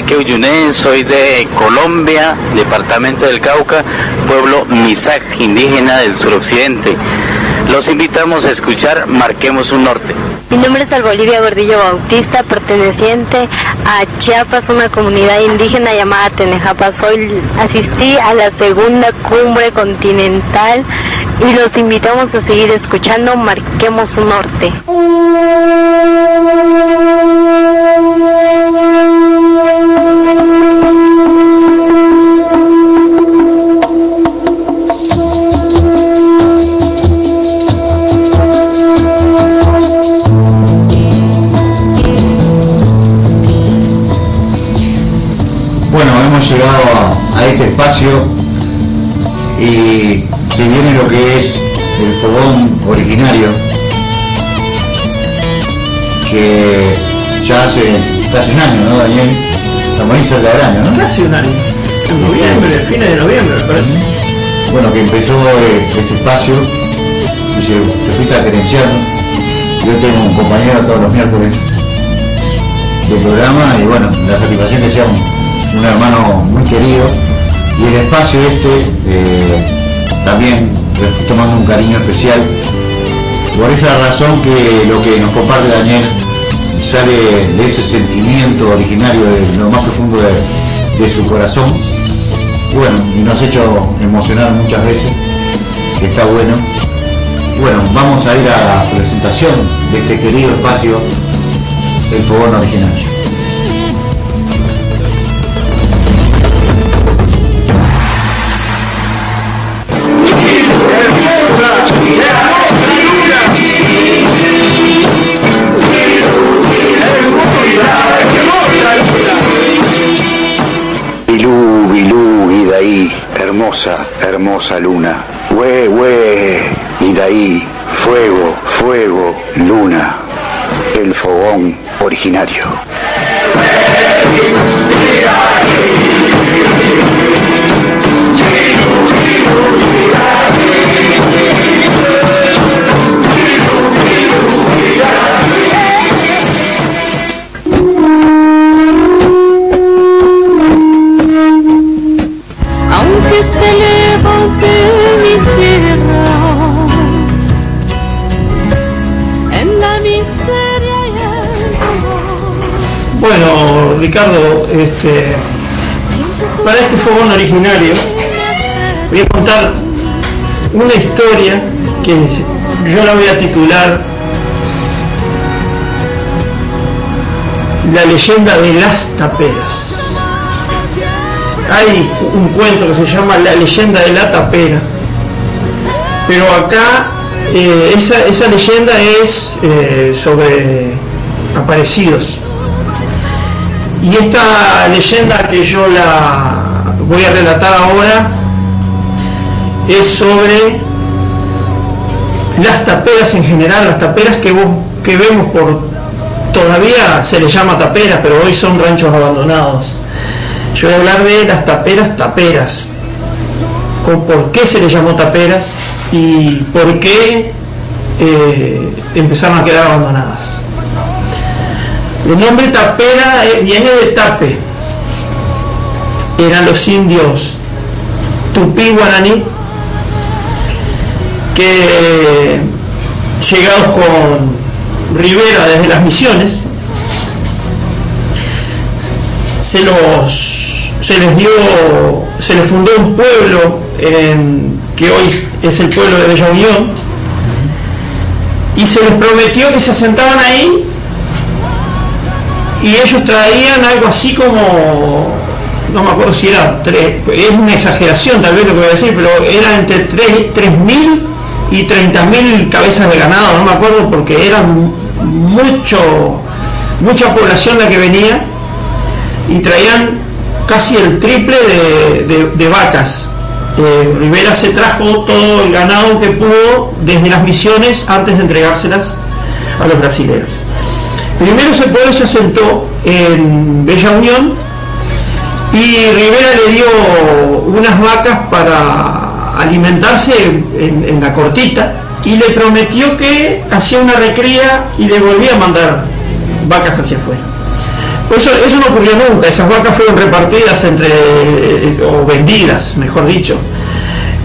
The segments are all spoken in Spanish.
Enrique Uyuné, soy de Colombia, departamento del Cauca, pueblo Misak, indígena del suroccidente. Los invitamos a escuchar Marquemos un Norte. Mi nombre es Albolivia Gordillo Bautista, perteneciente a Chiapas, una comunidad indígena llamada Tenejapa. Asistí a la segunda cumbre continental y los invitamos a seguir escuchando Marquemos un Norte. Hemos llegado a este espacio y se viene lo que es el fogón originario, que ya hace casi un año, ¿no, Daniel? Estamos ahí cerca del año, ¿no? Casi un año, en noviembre, fines de noviembre, me parece. Bueno, que empezó este espacio y se fue transferenciando. Yo tengo un compañero todos los miércoles del programa y bueno, la satisfacción que sea un hermano muy querido, y el espacio también le estoy tomando un cariño especial por esa razón, que lo que nos comparte Daniel sale de ese sentimiento originario de lo más profundo de su corazón. Bueno, y nos ha hecho emocionar muchas veces, que está bueno. Bueno, vamos a ir a la presentación de este querido espacio, el fogón originario. Bilú, Bilú, Idaí, hermosa, hermosa luna. Hue, hue, Idaí, fuego, fuego, luna. El fogón originario. Aunque esté lejos de mi tierra, en la miseria y el dolor. Bueno, Ricardo, para este fogón originario voy a contar una historia que yo la voy a titular La leyenda de las taperas. Hay un cuento que se llama La leyenda de la tapera, pero acá esa leyenda es sobre aparecidos, y esta leyenda que yo la voy a relatar ahora es sobre las taperas en general, las taperas que vemos todavía se les llama taperas, pero hoy son ranchos abandonados. Yo voy a hablar de las taperas, por qué se les llamó taperas y por qué empezaron a quedar abandonadas. El nombre tapera viene de tape. Eran los indios tupí guaraní que, llegados con Rivera desde las Misiones, se les fundó un pueblo que hoy es el pueblo de Bella Unión, y se les prometió que se asentaban ahí, y ellos traían algo así como, no me acuerdo si era es una exageración tal vez lo que voy a decir, pero era entre 3.000 y 30.000 cabezas de ganado, no me acuerdo, porque era mucha población la que venía, y traían casi el triple de vacas. Rivera se trajo todo el ganado que pudo desde las Misiones antes de entregárselas a los brasileños. Primero ese pueblo se asentó en Bella Unión, y Rivera le dio unas vacas para alimentarse en la cortita, y le prometió que hacía una recría y le volvía a mandar vacas hacia afuera. Eso no ocurrió nunca. Esas vacas fueron repartidas o vendidas, mejor dicho,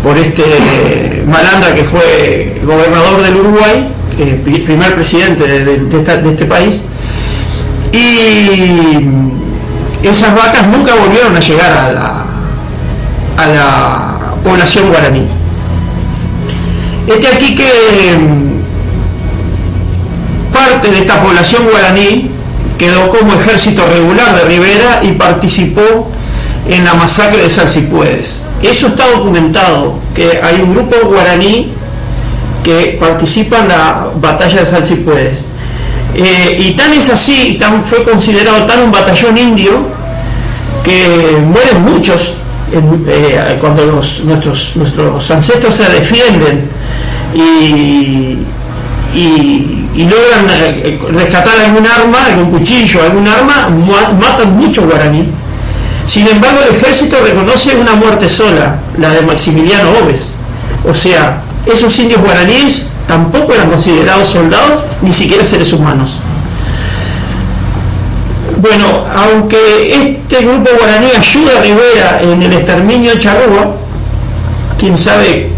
por este Malandra, que fue gobernador del Uruguay, primer presidente de este país, y esas vacas nunca volvieron a llegar a la población guaraní. Aquí que parte de esta población guaraní quedó como ejército regular de Rivera y participó en la masacre de Salsipuedes. Eso está documentado, que hay un grupo guaraní que participa en la batalla de Salsipuedes. Y tan es así, fue considerado tan un batallón indio, que mueren muchos cuando nuestros ancestros se defienden y logran rescatar algún arma, algún cuchillo, algún arma, matan mucho guaraní. Sin embargo, el ejército reconoce una muerte sola, la de Maximiliano Oves. O sea, esos indios guaraníes tampoco eran considerados soldados, ni siquiera seres humanos. Bueno, aunque este grupo guaraní ayuda a Rivera en el exterminio de Charrúa, quién sabe,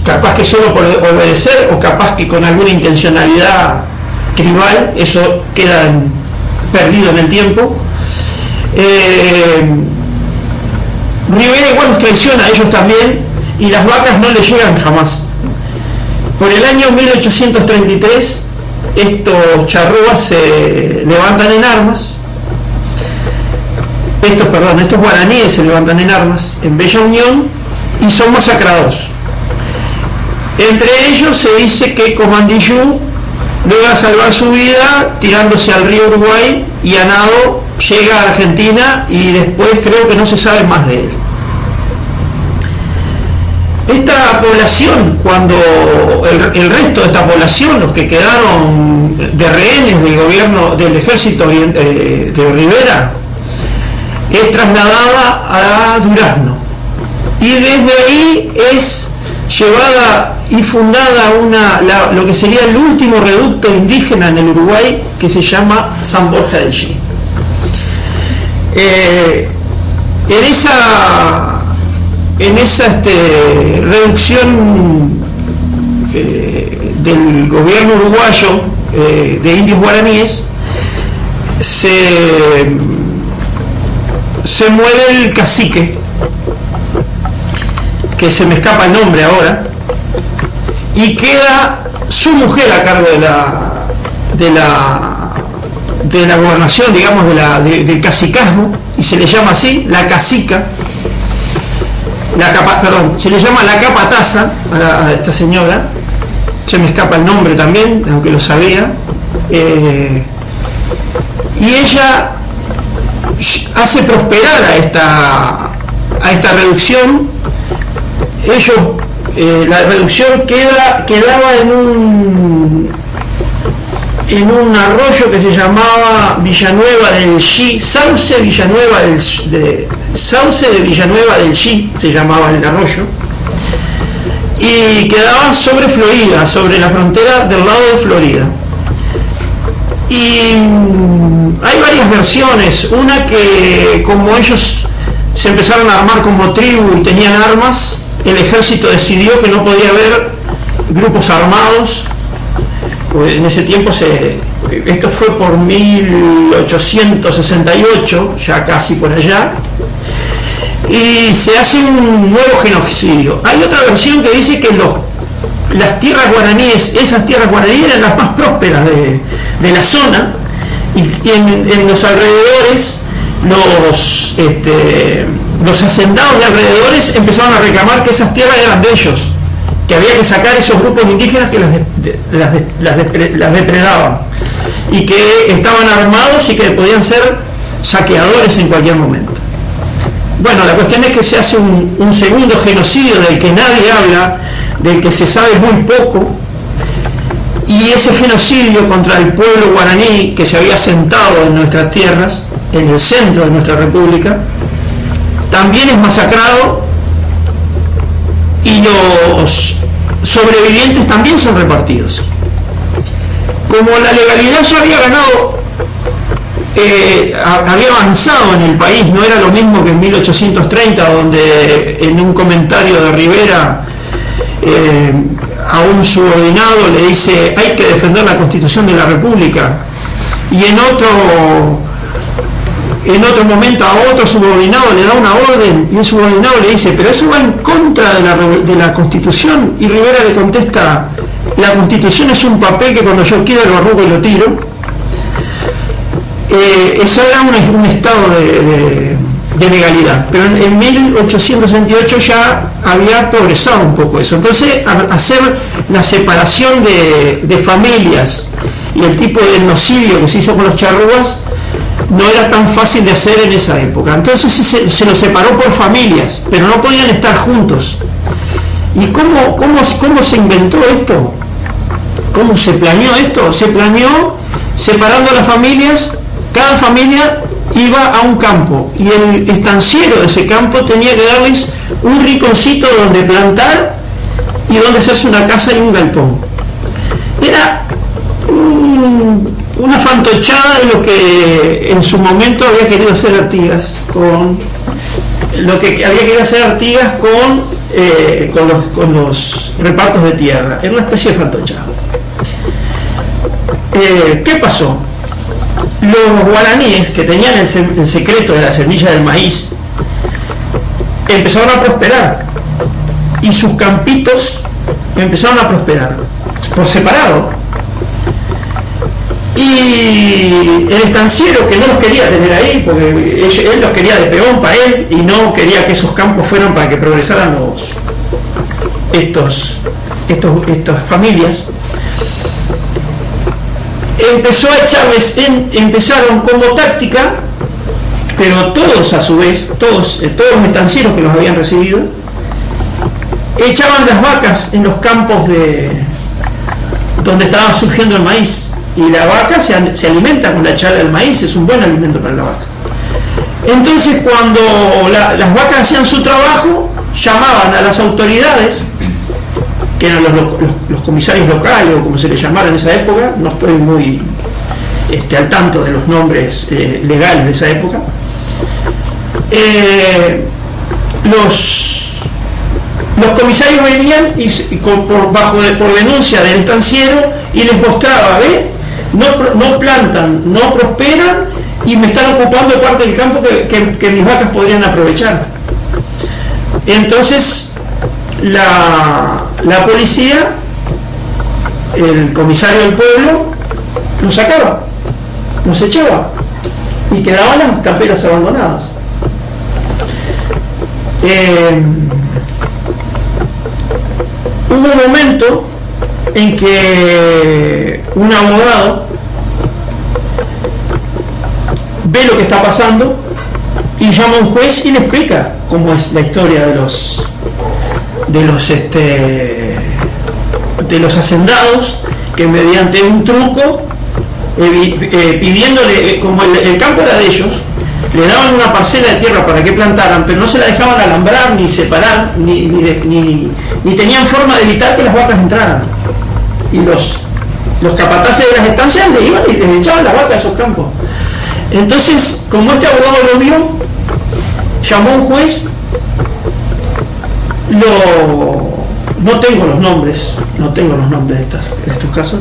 capaz que solo por obedecer o capaz que con alguna intencionalidad tribal, eso queda perdido en el tiempo. Rivera igual los traiciona a ellos también, y las vacas no le llegan jamás. Por el año 1833 estos charrúas se levantan en armas, estos guaraníes se levantan en armas en Bella Unión y son masacrados. Entre ellos se dice que Comandillú logra salvar su vida tirándose al río Uruguay, y a nado llega a Argentina, y después creo que no se sabe más de él. Esta población, cuando el resto de esta población, los que quedaron de rehenes del gobierno del ejército de Rivera, es trasladada a Durazno, y desde ahí es llevada y fundada lo que sería el último reducto indígena en el Uruguay, que se llama San Borja del Xi. En esa reducción del gobierno uruguayo de indios guaraníes, se muere el cacique, que se me escapa el nombre ahora, y queda su mujer a cargo de la gobernación, digamos, del cacicazgo, y se le llama así, la cacica, se le llama la capataza a esta señora, se me escapa el nombre también, aunque lo sabía, y ella hace prosperar a esta reducción. La reducción quedaba en un arroyo que se llamaba Villanueva del Xi, Sauce de Villanueva del Xi se llamaba el arroyo, y quedaba sobre Florida, sobre la frontera del lado de Florida. Y hay varias versiones, una que como ellos se empezaron a armar como tribu y tenían armas, el ejército decidió que no podía haber grupos armados. En ese tiempo, esto fue por 1868, ya casi por allá, y se hace un nuevo genocidio. Hay otra versión que dice que las tierras guaraníes, esas tierras guaraníes eran las más prósperas de la zona, y en los alrededores, los hacendados de alrededores empezaron a reclamar que esas tierras eran de ellos, que había que sacar esos grupos indígenas que las depredaban, y que estaban armados y que podían ser saqueadores en cualquier momento. Bueno, la cuestión es que se hace un segundo genocidio del que nadie habla, del que se sabe muy poco, y ese genocidio contra el pueblo guaraní que se había asentado en nuestras tierras, en el centro de nuestra república, también es masacrado, y los sobrevivientes también son repartidos. Como la legalidad ya había ganado había avanzado en el país, no era lo mismo que en 1830, donde en un comentario de Rivera a un subordinado le dice hay que defender la Constitución de la República, y en otro momento a otro subordinado le da una orden y el subordinado le dice pero eso va en contra de la Constitución, y Rivera le contesta la Constitución es un papel que cuando yo quiero lo arrugo y lo tiro. Eso era un estado de legalidad, pero en 1868 ya había progresado un poco eso. Entonces hacer la separación de familias y el tipo de genocidio que se hizo con los charrúas no era tan fácil de hacer en esa época. Entonces se los separó por familias, pero no podían estar juntos. ¿Y cómo se inventó esto? ¿Cómo se planeó esto? Se planeó separando las familias. Cada familia iba a un campo y el estanciero de ese campo tenía que darles un rinconcito donde plantar y donde hacerse una casa y un galpón. Era una fantochada de lo que en su momento había querido hacer Artigas con los repartos de tierra. Era una especie de fantochada. ¿Qué pasó? Los guaraníes, que tenían el secreto de la semilla del maíz, empezaron a prosperar y sus campitos empezaron a prosperar por separado, y el estanciero, que no los quería tener ahí porque él los quería de peón para él y no quería que esos campos fueran para que progresaran estas familias, empezó a echarles, empezaron como táctica, pero todos a su vez, todos los estancieros que los habían recibido, echaban las vacas en los campos donde estaba surgiendo el maíz, y la vaca se alimenta con la chala del maíz, es un buen alimento para la vaca. Entonces cuando las vacas hacían su trabajo, llamaban a las autoridades, que eran los comisarios locales o como se les llamara en esa época, no estoy muy al tanto de los nombres legales de esa época. Los comisarios venían por denuncia del estanciero y les mostraba, no plantan, no prosperan y me están ocupando parte del campo que mis vacas podrían aprovechar. Entonces la policía, el comisario del pueblo, los sacaba, los echaba y quedaban las camperas abandonadas. Hubo un momento en que un abogado ve lo que está pasando y llama a un juez y le explica cómo es la historia de los hacendados, que mediante un truco, pidiéndole, como el campo era de ellos, le daban una parcela de tierra para que plantaran, pero no se la dejaban alambrar ni separar, ni tenían forma de evitar que las vacas entraran, y los capataces de las estancias le iban y les echaban las vacas a esos campos. Entonces, como este abogado lo vio, llamó a un juez, no tengo los nombres de estos casos,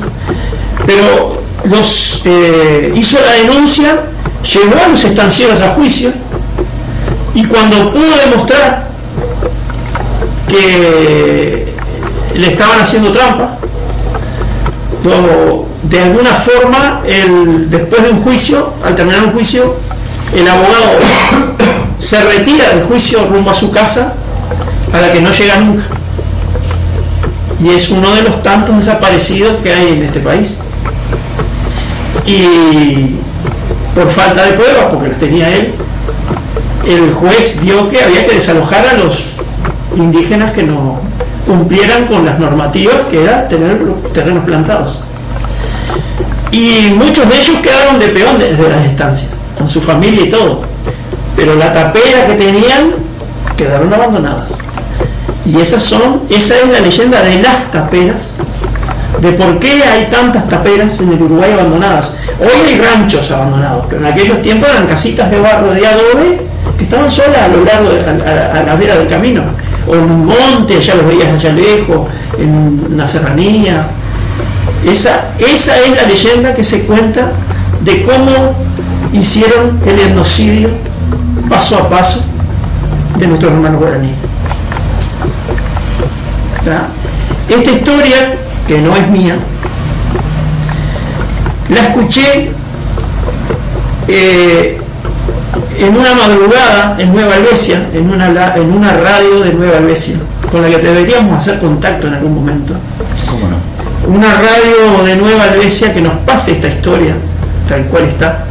pero hizo la denuncia, llevó a los estancieros a juicio, y cuando pudo demostrar que le estaban haciendo trampa, de alguna forma, después de un juicio, al terminar un juicio, el abogado se retira del juicio rumbo a su casa, a la que no llega nunca, y es uno de los tantos desaparecidos que hay en este país, y por falta de pruebas, porque las tenía él, el juez vio que había que desalojar a los indígenas que no cumplieran con las normativas, que era tener los terrenos plantados, y muchos de ellos quedaron de peón desde las estancias, con su familia y todo, pero la tapera que tenían quedaron abandonadas. Y esa es la leyenda de las taperas, de por qué hay tantas taperas en el Uruguay abandonadas. Hoy hay ranchos abandonados, pero en aquellos tiempos eran casitas de barro de adobe que estaban solas a lo largo a la vera del camino, o en un monte, ya los veías allá lejos, en una serranía. Esa es la leyenda que se cuenta de cómo hicieron el etnocidio paso a paso de nuestros hermanos guaraníes. Esta historia, que no es mía, la escuché en una madrugada en Nueva Helvecia, en una radio de Nueva Helvecia, con la que deberíamos hacer contacto en algún momento. ¿Cómo no? Una radio de Nueva Helvecia que nos pase esta historia tal cual está.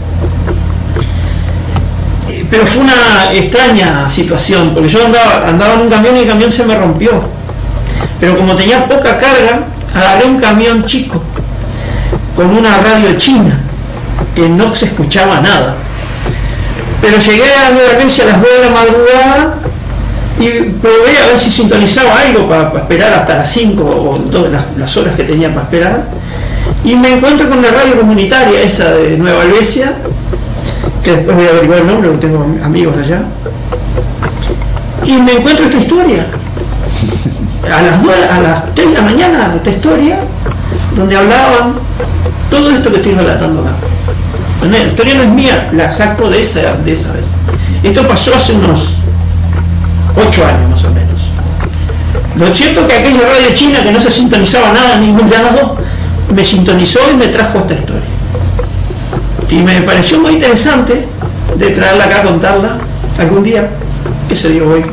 Pero fue una extraña situación, porque yo andaba en un camión y el camión se me rompió, pero como tenía poca carga, agarré un camión chico con una radio china que no se escuchaba nada. Pero llegué a Nueva Helvecia a las 2 de la madrugada y probé a ver si sintonizaba algo para esperar hasta las 5 o las horas que tenía para esperar, y me encuentro con la radio comunitaria esa de Nueva Helvecia, que después voy a averiguar el nombre porque tengo amigos allá, y me encuentro esta historia a las 3 de la mañana, esta historia donde hablaban todo esto que estoy relatando acá. La historia no es mía, la saco de esa vez. Esto pasó hace unos 8 años más o menos. Lo cierto es que aquella radio china que no se sintonizaba nada en ningún lado, me sintonizó y me trajo esta historia. Y me pareció muy interesante de traerla acá a contarla algún día, que se dio hoy.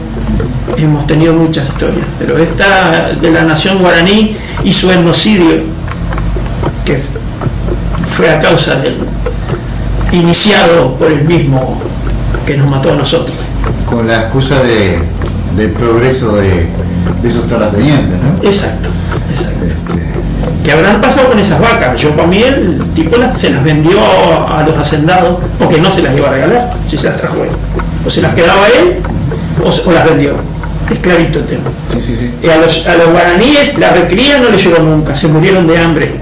Hemos tenido muchas historias, pero esta de la nación guaraní y su etnocidio, que fue a causa del iniciado por el mismo que nos mató a nosotros. Con la excusa del progreso de esos terratenientes, ¿no? Exacto. Que habrán pasado con esas vacas. Yo, para mí, el tipo se las vendió a los hacendados porque no se las iba a regalar, si se las trajo él. O se las quedaba él o las vendió. Es clarito el tema. Sí. Y a los guaraníes la recría no les llegó nunca, se murieron de hambre.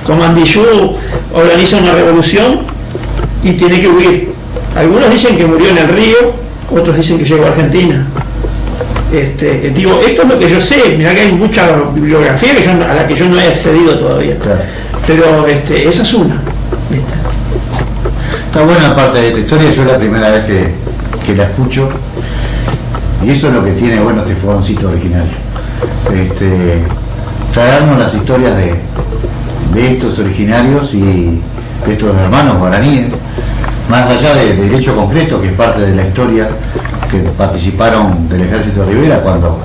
Comandillú organiza una revolución y tiene que huir. Algunos dicen que murió en el río, otros dicen que llegó a Argentina. Digo, esto es lo que yo sé. Mirá que hay mucha bibliografía a la que yo no he accedido todavía. Claro. Pero esa es una. ¿Viste? Está buena parte de esta historia, yo es la primera vez que la escucho, y eso es lo que tiene bueno este fogoncito original. Traernos las historias de estos originarios y de estos hermanos guaraníes, más allá del hecho concreto que es parte de la historia, que participaron del ejército de Rivera cuando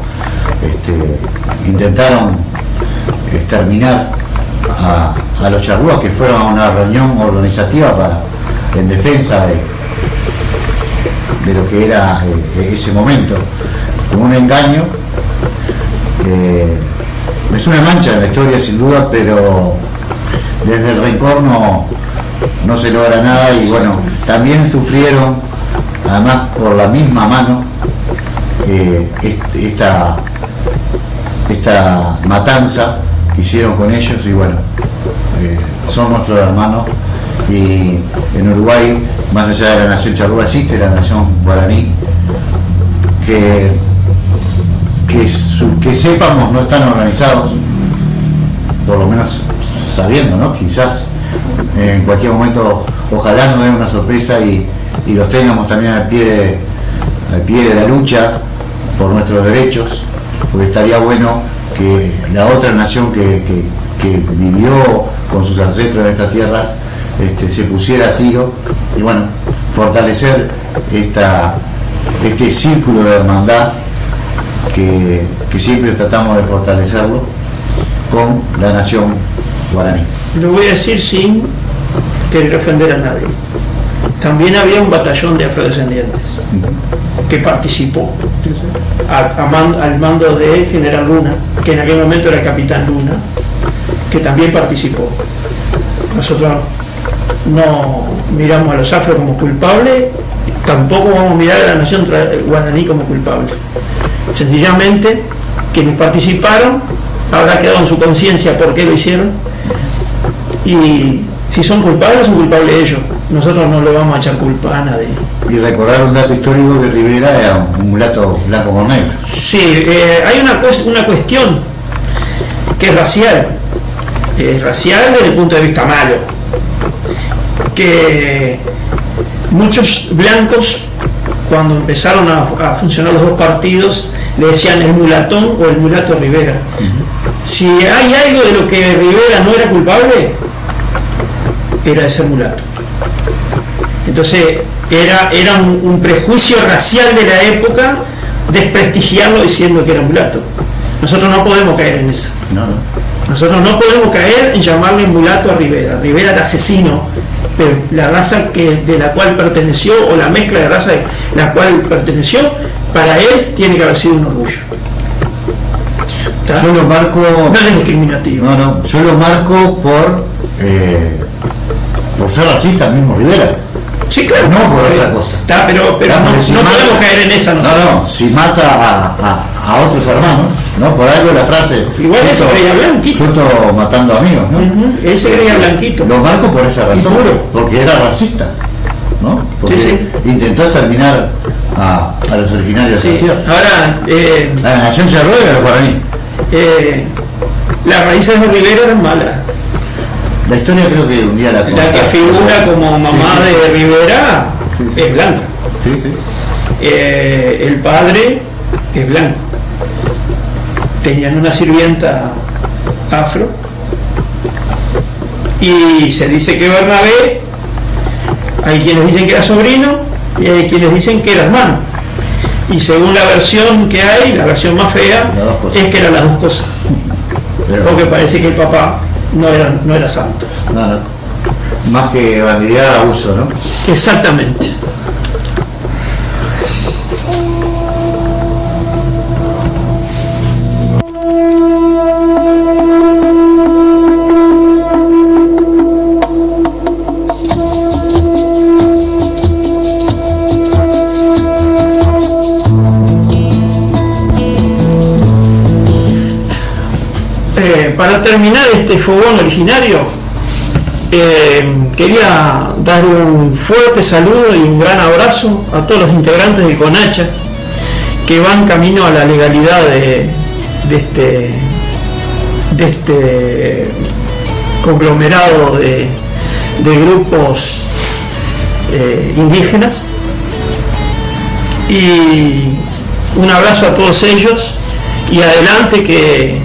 intentaron exterminar a los charrúas, que fueron a una reunión organizativa en defensa de lo que era ese momento, como un engaño. Es una mancha en la historia sin duda, pero desde el rencor no se logra nada, y bueno, también sufrieron, además por la misma mano, esta matanza que hicieron con ellos, y bueno, son nuestros hermanos. Y en Uruguay, más allá de la nación charrúa, existe la nación guaraní, que sepamos no están organizados, por lo menos sabiendo, ¿no? Quizás en cualquier momento ojalá nos den una sorpresa y los tengamos también al pie de la lucha por nuestros derechos, porque estaría bueno que la otra nación que vivió con sus ancestros en estas tierras se pusiera a tiro, y bueno, fortalecer este círculo de hermandad que siempre tratamos de fortalecerlo con la nación guaraní. Lo voy a decir sin querer ofender a nadie. También había un batallón de afrodescendientes que participó al mando de General Luna, que en aquel momento era el Capitán Luna, que también participó. Nosotros no miramos a los afros como culpables, tampoco vamos a mirar a la nación guaraní como culpable. Sencillamente quienes participaron habrá quedado en su conciencia por qué lo hicieron, y si son culpables ellos, nosotros no le vamos a echar culpa a nadie. Y recordar un dato histórico que Rivera era un mulato blanco con negro. Sí, hay una cuestión que es racial desde el punto de vista malo, que muchos blancos, cuando empezaron a funcionar los dos partidos, le decían el mulatón o el mulato Rivera. Si hay algo de lo que Rivera no era culpable, era de ser mulato. Entonces era un prejuicio racial de la época desprestigiarlo diciendo que era mulato. Nosotros no podemos caer en eso. Nosotros no podemos caer en llamarle mulato a Rivera. Rivera era asesino, pero la raza de la cual perteneció, o la mezcla de raza de la cual perteneció, para él tiene que haber sido un orgullo. ¿Está? Yo lo marco... No es discriminativo. Yo lo marco por ser racista mismo Rivera. Sí, claro. No por otra cosa. Está, pero si no mata, podemos caer en esa nosotros. Si mata a otros hermanos, ¿no? Por algo la frase... Igual ese creía blanquito. Fruto matando amigos, ¿no? Ese creía blanquito. Lo marco por esa razón. Porque era racista, ¿no? Porque intentó exterminar a los originarios de la tierra. Ahora... la nación charrúa y los guaraní. Las raíces de Rivera eran malas. La historia creo que un día la que figura como mamá de Rivera es blanca. El padre es blanco. Tenían una sirvienta afro, y se dice que Bernabé, hay quienes dicen que era sobrino y hay quienes dicen que era hermano, y según la versión que hay, la versión más fea, es que eran las dos cosas, porque parece que el papá no era santo. Más que bandidad, abuso, ¿no? Exactamente. Para terminar este fogón originario, quería dar un fuerte saludo y un gran abrazo a todos los integrantes de CONACHA que van camino a la legalidad de este conglomerado de grupos indígenas, y un abrazo a todos ellos, y adelante, que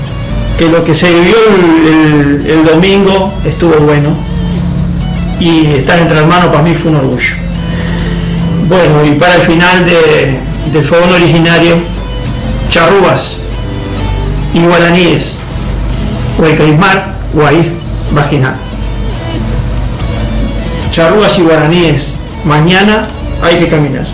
lo que se vivió el domingo estuvo bueno, y estar entre hermanos para mí fue un orgullo. Bueno, y para el final del fogón originario, charrúas y guaraníes, huaycaimar, guay, vaginal. Charrúas y guaraníes, mañana hay que caminar.